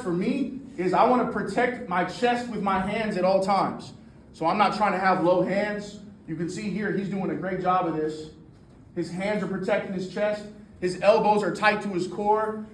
for me is I want to protect my chest with my hands at all times. So I'm not trying to have low hands. You can see here he's doing a great job of this. His hands are protecting his chest. His elbows are tight to his core.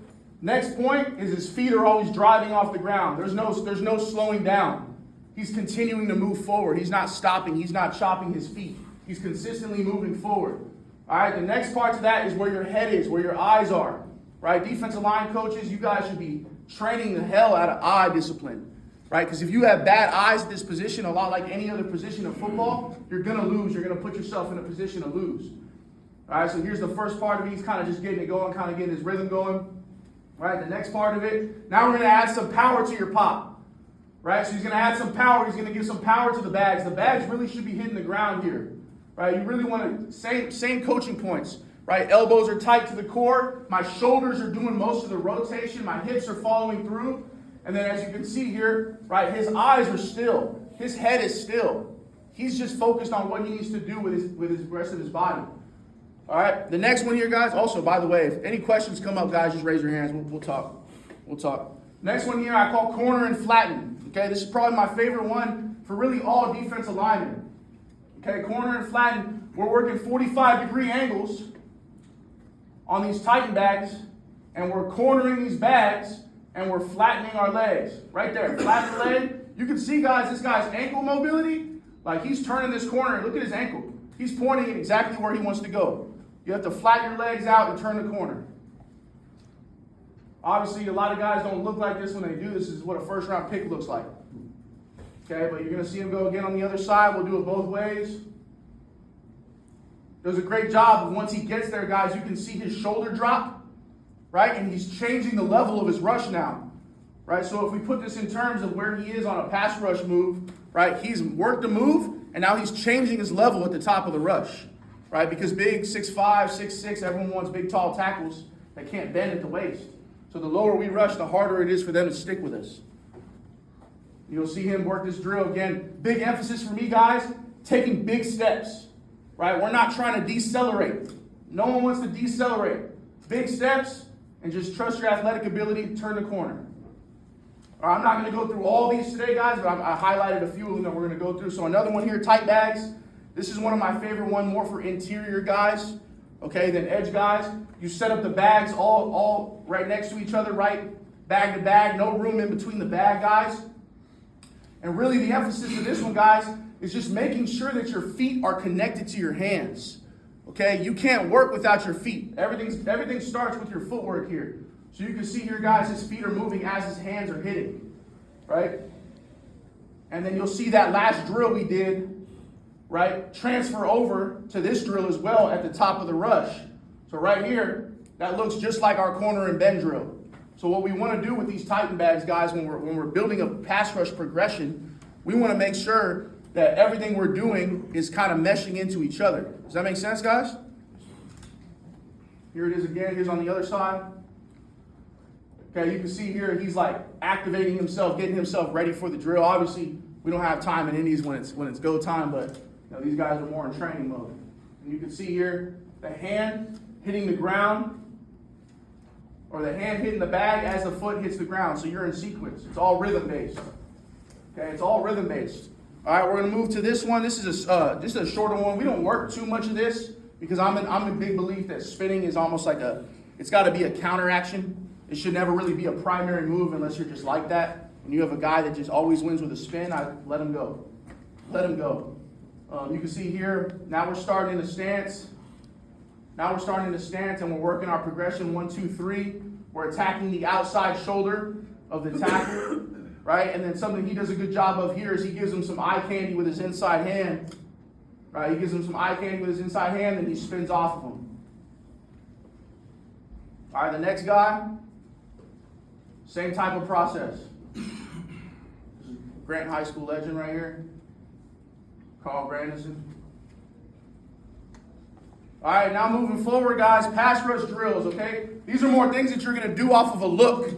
Next point is his feet are always driving off the ground. There's no slowing down. He's continuing to move forward. He's not stopping. He's not chopping his feet. He's consistently moving forward. All right, the next part to that is where your head is, where your eyes are. Right, defensive line coaches, you guys should be training the hell out of eye discipline. Right, because if you have bad eyes at this position, a lot like any other position of football, you're going to lose. You're going to put yourself in a position to lose. All right, so here's the first part of it. He's kind of just getting it going, kind of getting his rhythm going. Right, the next part of it, now we're going to add some power to your pop. Right, so he's going to add some power. He's going to give some power to the bags. The bags really should be hitting the ground here. Right, you really want to, same coaching points. Right, elbows are tight to the core. My shoulders are doing most of the rotation. My hips are following through. And then as you can see here, right, his eyes are still. His head is still. He's just focused on what he needs to do with his rest of his body. All right, the next one here, guys. Also, by the way, if any questions come up, guys, just raise your hands. We'll talk. We'll talk. Next one here, I call corner and flatten. Okay, this is probably my favorite one for really all defensive linemen. Okay, corner and flatten. We're working 45-degree angles on these Titan bags, and we're cornering these bags, and we're flattening our legs. Right there, flatten the leg. You can see, guys, this guy's ankle mobility, like he's turning this corner, and look at his ankle. He's pointing exactly where he wants to go. You have to flatten your legs out and turn the corner. Obviously, a lot of guys don't look like this when they do this. This is what a first-round pick looks like. Okay, but you're going to see him go again on the other side. We'll do it both ways. Does a great job. Once he gets there, guys, you can see his shoulder drop, right? And he's changing the level of his rush now, right? So if we put this in terms of where he is on a pass rush move, right? He's worked the move, and now he's changing his level at the top of the rush, right? Because big 6'5", 6'6", everyone wants big, tall tackles that can't bend at the waist. So the lower we rush, the harder it is for them to stick with us. You'll see him work this drill again. Big emphasis for me, guys, taking big steps. Right? We're not trying to decelerate. No one wants to decelerate. Big steps, and just trust your athletic ability to turn the corner. All right, I'm not going to go through all these today, guys, but I highlighted a few of them that we're going to go through. So another one here, tight bags. This is one of my favorite ones, more for interior guys, okay, than edge guys. You set up the bags all right next to each other, right? Bag to bag, no room in between the bag, guys. And really the emphasis of this one, guys, is just making sure that your feet are connected to your hands. Okay, you can't work without your feet. Everything starts with your footwork here. So you can see here, guys, his feet are moving as his hands are hitting, right? And then you'll see that last drill we did, right, transfer over to this drill as well at the top of the rush. So right here, that looks just like our corner and bend drill. So what we want to do with these Titan bags, guys, when we're building a pass rush progression, we want to make sure that everything we're doing is kind of meshing into each other. Does that make sense, guys? Here it is again. Here's on the other side. Okay, you can see here he's like activating himself, getting himself ready for the drill. Obviously, we don't have time in Indies when it's go time, but you know, these guys are more in training mode. And you can see here the hand hitting the ground, or the hand hitting the bag as the foot hits the ground. So you're in sequence. It's all rhythm based. Okay, it's all rhythm based. All right, we're going to move to this one. This is just a shorter one. We don't work too much of this because I'm a big belief that spinning is almost like it's got to be a counter action. It should never really be a primary move unless you're just like that. When you have a guy that just always wins with a spin, I let him go. Let him go. You can see here, now we're starting in the stance. Now we're starting in the stance and we're working our progression 1, 2, 3. We're attacking the outside shoulder of the tackle. Right, and then something he does a good job of here is he gives him some eye candy with his inside hand. Right, he gives him some eye candy with his inside hand, and he spins off of him. All right, the next guy, same type of process. This is Grant High School legend right here, Carl Grandison. All right, now moving forward, guys, pass rush drills. Okay, these are more things that you're going to do off of a look.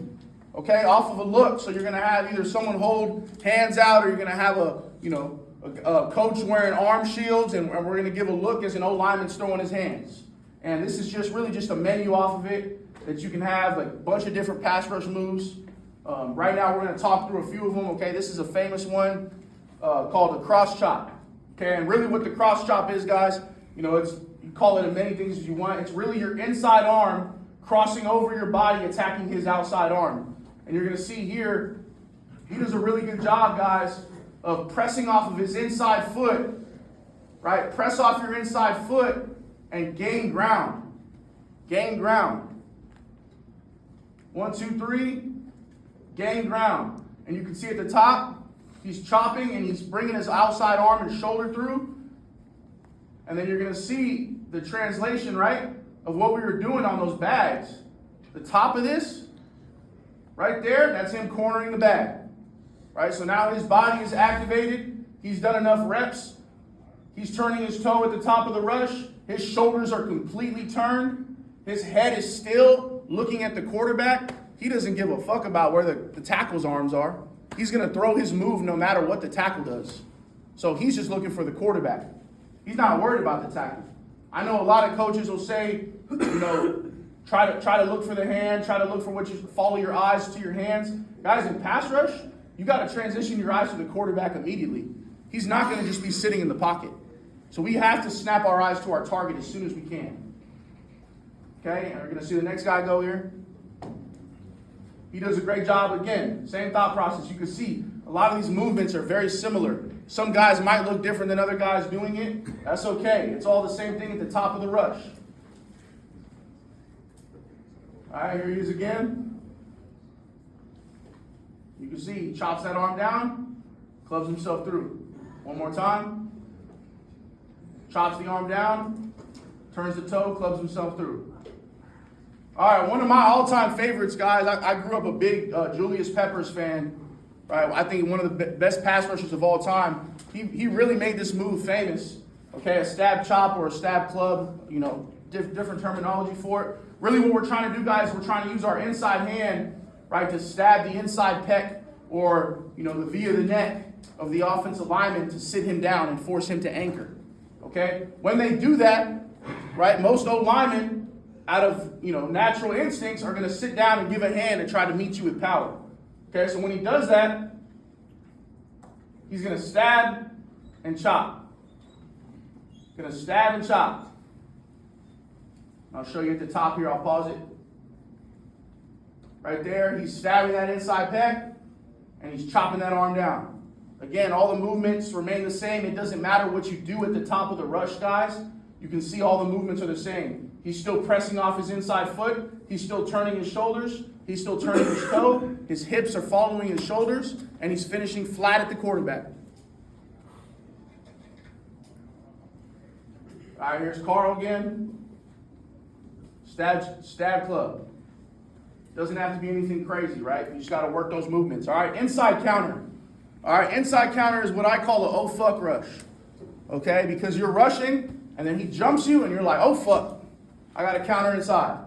Okay, off of a look. So you're going to have either someone hold hands out, or you're going to have a coach wearing arm shields, and we're going to give a look as an O-lineman's throwing his hands. And this is just really just a menu off of it that you can have like a bunch of different pass rush moves. Right now, we're going to talk through a few of them. Okay, this is a famous one called the cross chop. Okay, and really what the cross chop is, guys, you know, you call it many things as you want. It's really your inside arm crossing over your body, attacking his outside arm. And you're going to see here, he does a really good job, guys, of pressing off of his inside foot, right? Press off your inside foot and gain ground. Gain ground. 1, 2, 3. Gain ground. And you can see at the top, he's chopping and he's bringing his outside arm and shoulder through. And then you're going to see the translation, right, of what we were doing on those bags. The top of this, right there, that's him cornering the bag. Right, so now his body is activated. He's done enough reps. He's turning his toe at the top of the rush. His shoulders are completely turned. His head is still looking at the quarterback. He doesn't give a fuck about where the tackle's arms are. He's going to throw his move no matter what the tackle does. So he's just looking for the quarterback. He's not worried about the tackle. I know a lot of coaches will say, you know, try to look for the hand, try to look for follow your eyes to your hands. Guys, in pass rush, you got to transition your eyes to the quarterback immediately. He's not going to just be sitting in the pocket. So we have to snap our eyes to our target as soon as we can. Okay, and we're going to see the next guy go here. He does a great job again. Same thought process. You can see a lot of these movements are very similar. Some guys might look different than other guys doing it. That's okay. It's all the same thing at the top of the rush. All right, here he is again. You can see he chops that arm down, clubs himself through. One more time. Chops the arm down, turns the toe, clubs himself through. All right, one of my all-time favorites, guys. I grew up a big Julius Peppers fan. Right, I think one of the best pass rushers of all time. He really made this move famous. Okay, a stab chop or a stab club, you know, different terminology for it. Really what we're trying to do, guys, we're trying to use our inside hand, right, to stab the inside pec or, you know, the V of the neck of the offensive lineman to sit him down and force him to anchor. Okay? When they do that, right, most O-linemen, out of, you know, natural instincts, are going to sit down and give a hand and try to meet you with power. Okay? So when he does that, he's going to stab and chop. Going to stab and chop. I'll show you at the top here. I'll pause it. Right there, he's stabbing that inside pec, and he's chopping that arm down. Again, all the movements remain the same. It doesn't matter what you do at the top of the rush, guys. You can see all the movements are the same. He's still pressing off his inside foot. He's still turning his shoulders. He's still turning his toe. His hips are following his shoulders, and he's finishing flat at the quarterback. All right, here's Carl again. Stab club. Doesn't have to be anything crazy, right? You just got to work those movements. All right, inside counter. All right, inside counter is what I call a oh fuck rush. Okay, because you're rushing, and then he jumps you, and you're like, oh fuck, I got to counter inside.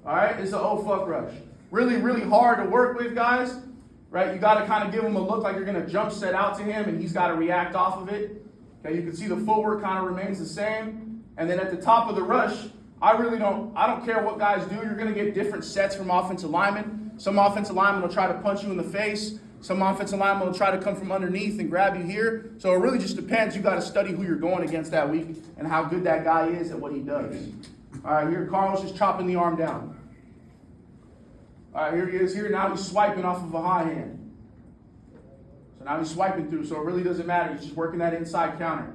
All right, it's an oh fuck rush. Really, really hard to work with, guys. Right, you got to kind of give him a look like you're going to jump set out to him, and he's got to react off of it. Okay, you can see the footwork kind of remains the same. And then at the top of the rush, I don't care what guys do. You're going to get different sets from offensive linemen. Some offensive linemen will try to punch you in the face. Some offensive linemen will try to come from underneath and grab you here. So it really just depends. You got to study who you're going against that week and how good that guy is at what he does. All right, here Carl's just chopping the arm down. All right, here he is here. Now he's swiping off of a high hand. So now he's swiping through. So it really doesn't matter. He's just working that inside counter.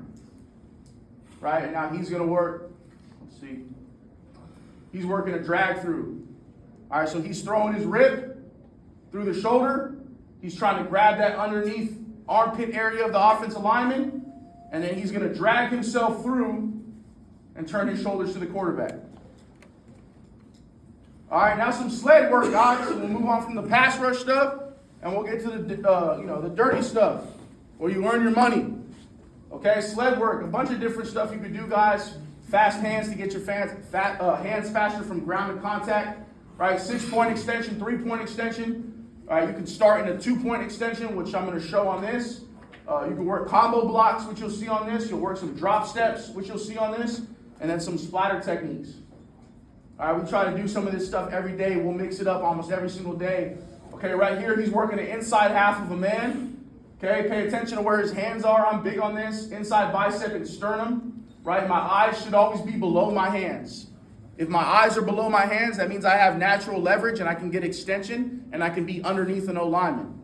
Right, and now he's going to work. Let's see. He's working a drag through. All right, so he's throwing his rib through the shoulder. He's trying to grab that underneath armpit area of the offensive lineman, and then he's going to drag himself through and turn his shoulders to the quarterback. All right, now some sled work, guys. So we'll move on from the pass rush stuff, and we'll get to the dirty stuff, where you earn your money. Okay, sled work, a bunch of different stuff you can do, guys. Fast hands to get your hands faster from ground to contact. Right, 6-point extension, 3-point extension. You can start in a 2-point extension, which I'm going to show on this. You can work combo blocks, which you'll see on this. You'll work some drop steps, which you'll see on this. And then some splatter techniques. All right, we try to do some of this stuff every day. We'll mix it up almost every single day. Okay, right here, he's working the inside half of a man. Okay, pay attention to where his hands are. I'm big on this. Inside bicep and sternum, right? My eyes should always be below my hands. If my eyes are below my hands, that means I have natural leverage and I can get extension and I can be underneath an O-lineman.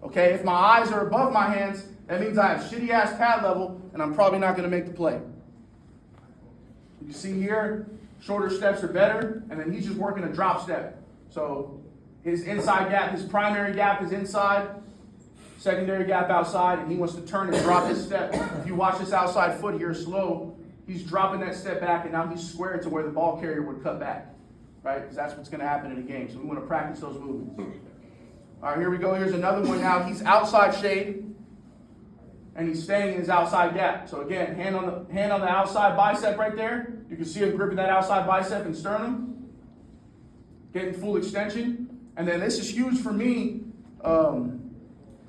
Okay, if my eyes are above my hands, that means I have shitty-ass pad level and I'm probably not going to make the play. You can see here, shorter steps are better, and then he's just working a drop step. So his inside gap, his primary gap is inside, secondary gap outside, and he wants to turn and drop his step. If you watch this outside foot here slow, he's dropping that step back, and now he's square to where the ball carrier would cut back, right? Because that's what's going to happen in a game. So we want to practice those movements. All right, here we go. Here's another one now. He's outside shade, and he's staying in his outside gap. So again, hand on the outside bicep right there. You can see him gripping that outside bicep and sternum, getting full extension. And then this is huge for me.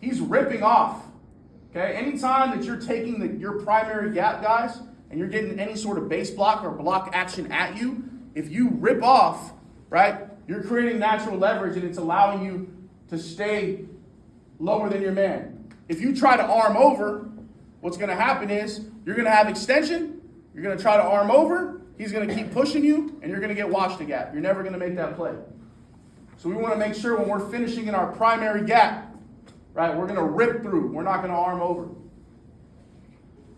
He's ripping off. Okay, anytime that you're taking your primary gap, guys, and you're getting any sort of base block or block action at you, if you rip off, right, you're creating natural leverage and it's allowing you to stay lower than your man. If you try to arm over, what's going to happen is you're going to have extension, you're going to try to arm over, he's going to keep pushing you, and you're going to get washed a gap. You're never going to make that play. So we want to make sure when we're finishing in our primary gap, right, we're going to rip through. We're not going to arm over.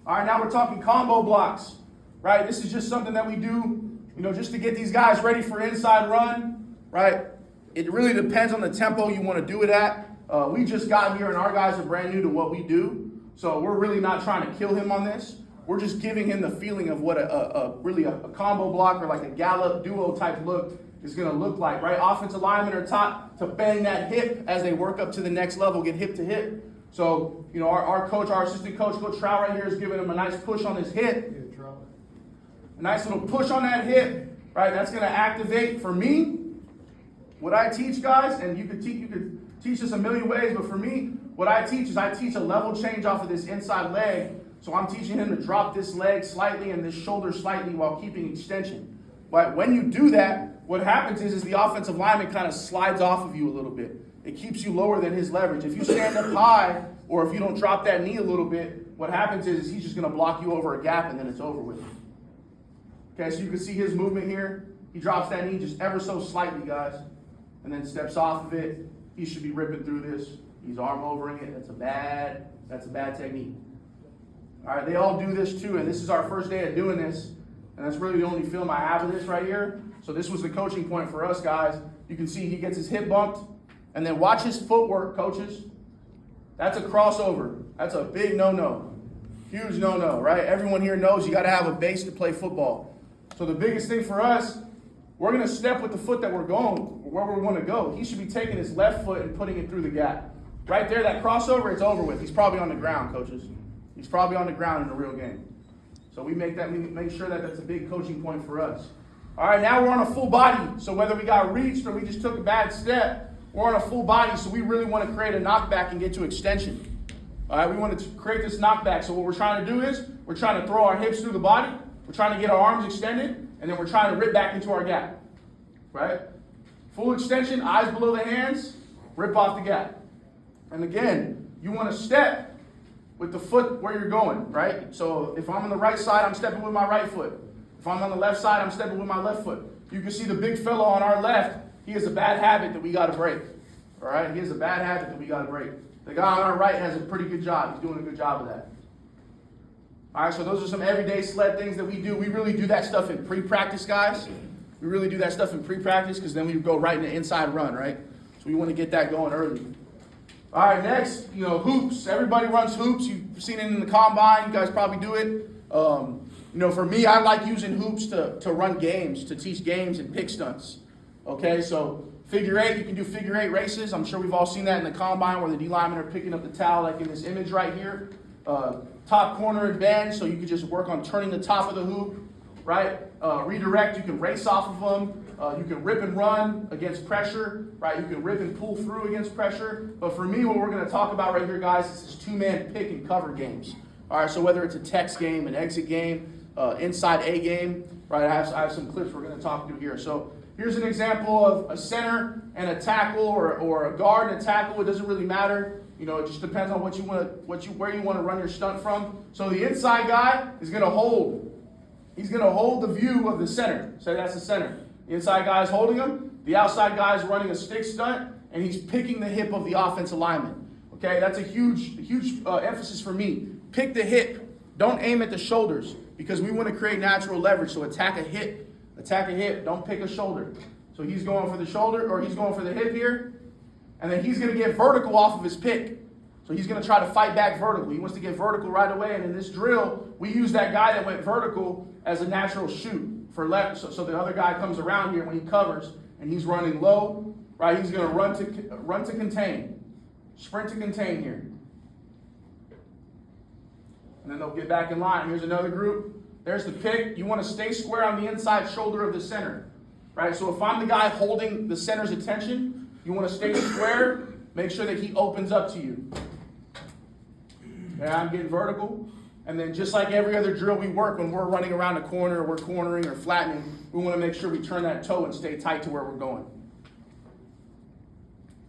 All right, now we're talking combo blocks, right? This is just something that we do, just to get these guys ready for inside run, right? It really depends on the tempo you want to do it at. We just got here, and our guys are brand new to what we do, so we're really not trying to kill him on this. We're just giving him the feeling of what a combo block or like a Gallup duo type look is going to look like, right? Offensive linemen are taught to bang that hip as they work up to the next level, get hip to hip. So, our coach, our assistant coach, Coach Trout right here is giving him a nice push on his hip. A nice little push on that hip, right? That's going to activate, for me, what I teach guys, and you could teach this a million ways, but for me, what I teach is I teach a level change off of this inside leg. So I'm teaching him to drop this leg slightly and this shoulder slightly while keeping extension. But when you do that, what happens is the offensive lineman kind of slides off of you a little bit. It keeps you lower than his leverage. If you stand up high, or if you don't drop that knee a little bit, what happens is he's just going to block you over a gap and then it's over with. Okay, so you can see his movement here. He drops that knee just ever so slightly, guys, and then steps off of it. He should be ripping through this. He's arm overing it. That's a bad technique. All right, they all do this too, and this is our first day of doing this, and that's really the only film I have of this right here. So this was the coaching point for us, guys. You can see he gets his hip bumped, and then watch his footwork, coaches. That's a crossover. That's a big no-no. Huge no-no, right? Everyone here knows you got to have a base to play football. So the biggest thing for us, we're going to step with the foot that we're going, where we want to go. He should be taking his left foot and putting it through the gap. Right there, that crossover, it's over with. He's probably on the ground, coaches. He's probably on the ground in a real game. So we make sure that that's a big coaching point for us. All right, now we're on a full body. So whether we got reached or we just took a bad step, we're on a full body. So we really want to create a knockback and get to extension. All right, we want to create this knockback. So what we're trying to do is we're trying to throw our hips through the body. We're trying to get our arms extended, and then we're trying to rip back into our gap. Right? Full extension, eyes below the hands, rip off the gap. And again, you want to step with the foot where you're going, right? So if I'm on the right side, I'm stepping with my right foot. If I'm on the left side, I'm stepping with my left foot. You can see the big fellow on our left, he has a bad habit that we got to break. All right? He has a bad habit that we got to break. The guy on our right has a pretty good job. He's doing a good job of that. All right, so those are some everyday sled things that we do. We really do that stuff in pre-practice, guys. We really do that stuff in pre-practice because then we go right into inside run, right? So we want to get that going early. All right, next, hoops. Everybody runs hoops. You've seen it in the combine. You guys probably do it. For me, I like using hoops to run games, to teach games and pick stunts. Okay, so figure eight, you can do figure eight races. I'm sure we've all seen that in the combine where the D linemen are picking up the towel like in this image right here. Top corner and bend, so you can just work on turning the top of the hoop, right? Redirect, you can race off of them. You can rip and run against pressure, right? You can rip and pull through against pressure. But for me, what we're going to talk about right here, guys, is two-man pick and cover games. All right, so whether it's a text game, an exit game, inside A game, right? I have some clips we're going to talk through here. So here's an example of a center and a tackle, or a guard and a tackle. It doesn't really matter. You know, it just depends on what you want, where you want to run your stunt from. So the inside guy is going to hold. He's going to hold the view of the center. So that's the center. The inside guy is holding him. The outside guy is running a stick stunt, and he's picking the hip of the offensive lineman. Okay, that's a huge emphasis for me. Pick the hip. Don't aim at the shoulders, because we want to create natural leverage. So attack a hip. Attack a hip. Don't pick a shoulder. So he's going for the shoulder, or he's going for the hip here. And then he's going to get vertical off of his pick. So he's going to try to fight back vertically. He wants to get vertical right away. And in this drill, we use that guy that went vertical as a natural shoot for left. So the other guy comes around here when he covers, and he's running low, right? He's going to run to contain. Sprint to contain here. And then they'll get back in line. Here's another group. There's the pick. You want to stay square on the inside shoulder of the center, right? So if I'm the guy holding the center's attention, you want to stay square. Make sure that he opens up to you. Okay, I'm getting vertical. And then just like every other drill we work, when we're running around a corner, or we're cornering or flattening, we want to make sure we turn that toe and stay tight to where we're going.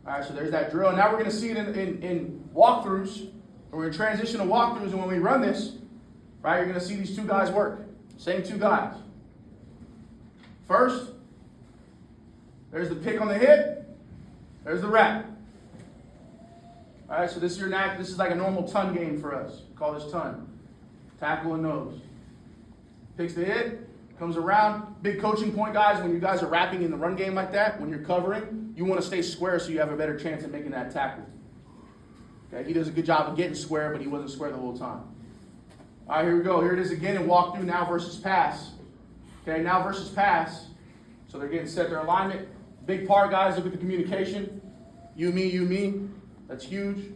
All right, so there's that drill. Now we're going to see it in walkthroughs. We're going to transition to walkthroughs, and when we run this, right, you're going to see these two guys work. Same two guys. First, there's the pick on the hip. There's the wrap. All right, so this is like a normal ton game for us. We call this ton. Tackle and nose. Picks the hip, comes around. Big coaching point, guys, when you guys are wrapping in the run game like that, when you're covering, you want to stay square so you have a better chance at making that tackle. Okay, he does a good job of getting square, but he wasn't square the whole time. All right, here we go. Here it is again in walkthrough, now versus pass. Okay, now versus pass. So they're getting set their alignment. Big part, guys, look at the communication. You, me, you, me. That's huge.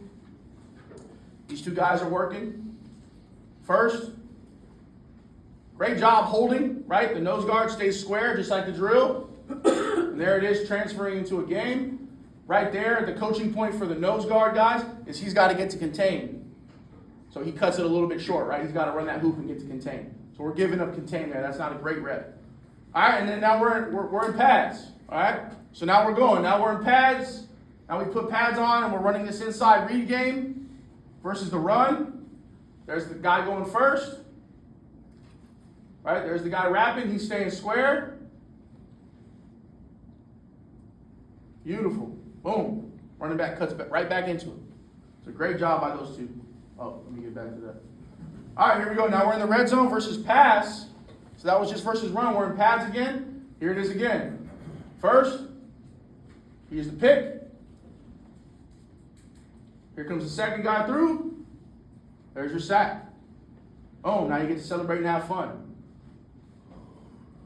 These two guys are working. First, great job holding, right? The nose guard stays square, just like the drill. And there it is, transferring into a game. Right there, the coaching point for the nose guard, guys, is he's got to get to contain. So he cuts it a little bit short, right? He's got to run that hoop and get to contain. So we're giving up contain there. That's not a great rep. All right, and then now we're in pads. All right, so now we're going. Now we're in pads. Now we put pads on, and we're running this inside read game versus the run. There's the guy going first. Right, there's the guy wrapping. He's staying square. Beautiful. Boom. Running back cuts right back into it. It's a great job by those two. Oh, let me get back to that. All right, here we go. Now we're in the red zone versus pass. So that was just versus run. We're in pads again. Here it is again. First, here's the pick. Here comes the second guy through. There's your sack. Oh, now you get to celebrate and have fun.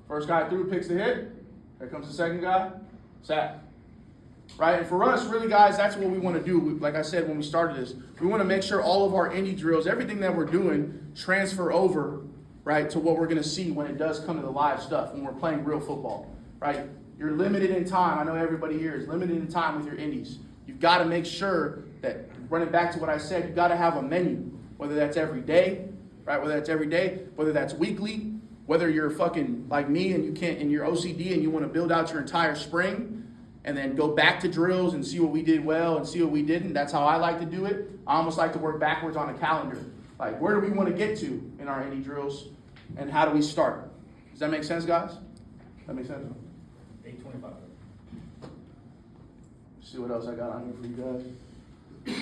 First guy through picks the hit. Here comes the second guy. Sack. Right? And for us, really, guys, that's what we want to do. Like I said when we started this, we want to make sure all of our indie drills, everything that we're doing, transfer over, right, to what we're going to see when it does come to the live stuff, when we're playing real football. Right? You're limited in time. I know everybody here is limited in time with your indies. You've got to make sure that, running back to what I said, you've got to have a menu, whether that's every day, right? Whether that's every day, whether that's weekly, whether you're fucking like me and you can't, and you're OCD and you want to build out your entire spring and then go back to drills and see what we did well and see what we didn't. That's how I like to do it. I almost like to work backwards on a calendar. Like, where do we want to get to in our indie drills and how do we start? Does that make sense, guys? That makes sense? 8:25. See what else I got on here for you guys.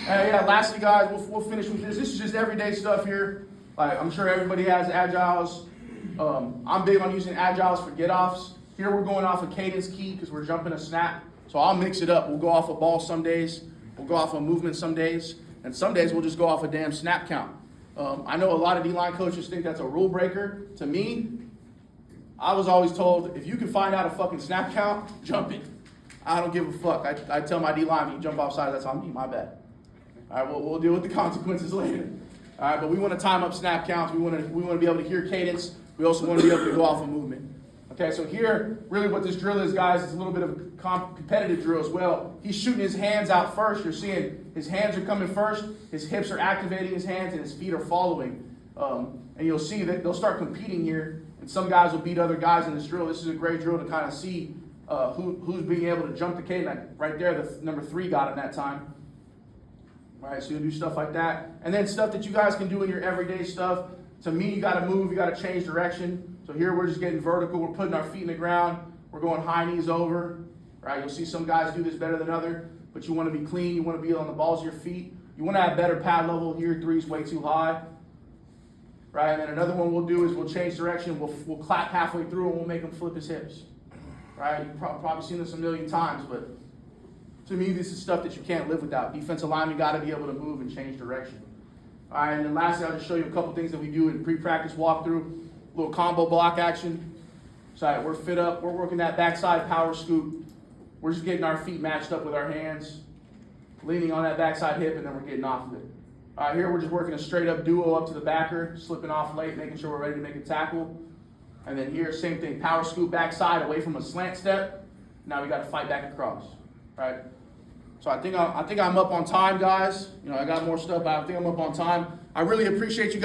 Yeah, lastly, guys, we'll finish with this. This is just everyday stuff here. Like, I'm sure everybody has agiles. I'm big on using agiles for get-offs. Here we're going off a cadence key because we're jumping a snap. So I'll mix it up. We'll go off a ball some days. We'll go off a movement some days. And some days we'll just go off a damn snap count. I know a lot of D-line coaches think that's a rule breaker. To me, I was always told, if you can find out a fucking snap count, jump it. I don't give a fuck. I tell my D-line, if you jump offside, that's on me, my bad. All right, we'll deal with the consequences later. All right, but we want to time up snap counts. We want to be able to hear cadence. We also want to be able to go off a movement. Okay, so here, really what this drill is, guys, it's a little bit of a competitive drill as well. He's shooting his hands out first. You're seeing his hands are coming first. His hips are activating his hands, and his feet are following. And you'll see that they'll start competing here, and some guys will beat other guys in this drill. This is a great drill to kind of see who's being able to jump the cage. Right there, the number 3 got him that time. All right, so you'll do stuff like that. And then stuff that you guys can do in your everyday stuff. To me, you got to move, you got to change direction. So here we're just getting vertical. We're putting our feet in the ground. We're going high knees over. Right, you'll see some guys do this better than others, but you want to be clean. You want to be on the balls of your feet. You want to have better pad level. Here, 3's way too high. Right, and then another one we'll do is we'll change direction. We'll clap halfway through and we'll make him flip his hips. Right, you've probably seen this a million times, but to me, this is stuff that you can't live without. Defensive linemen got to be able to move and change direction. All right, and then lastly, I'll just show you a couple things that we do in pre-practice walkthrough. Little combo block action. So right, we're fit up. We're working that backside power scoop. We're just getting our feet matched up with our hands, leaning on that backside hip, and then we're getting off of it. All right, here we're just working a straight up duo up to the backer, slipping off late, making sure we're ready to make a tackle. And then here, same thing, power scoop backside away from a slant step. Now we got to fight back across. Right? So I think I'm up on time, guys. I got more stuff, but I think I'm up on time. I really appreciate you guys.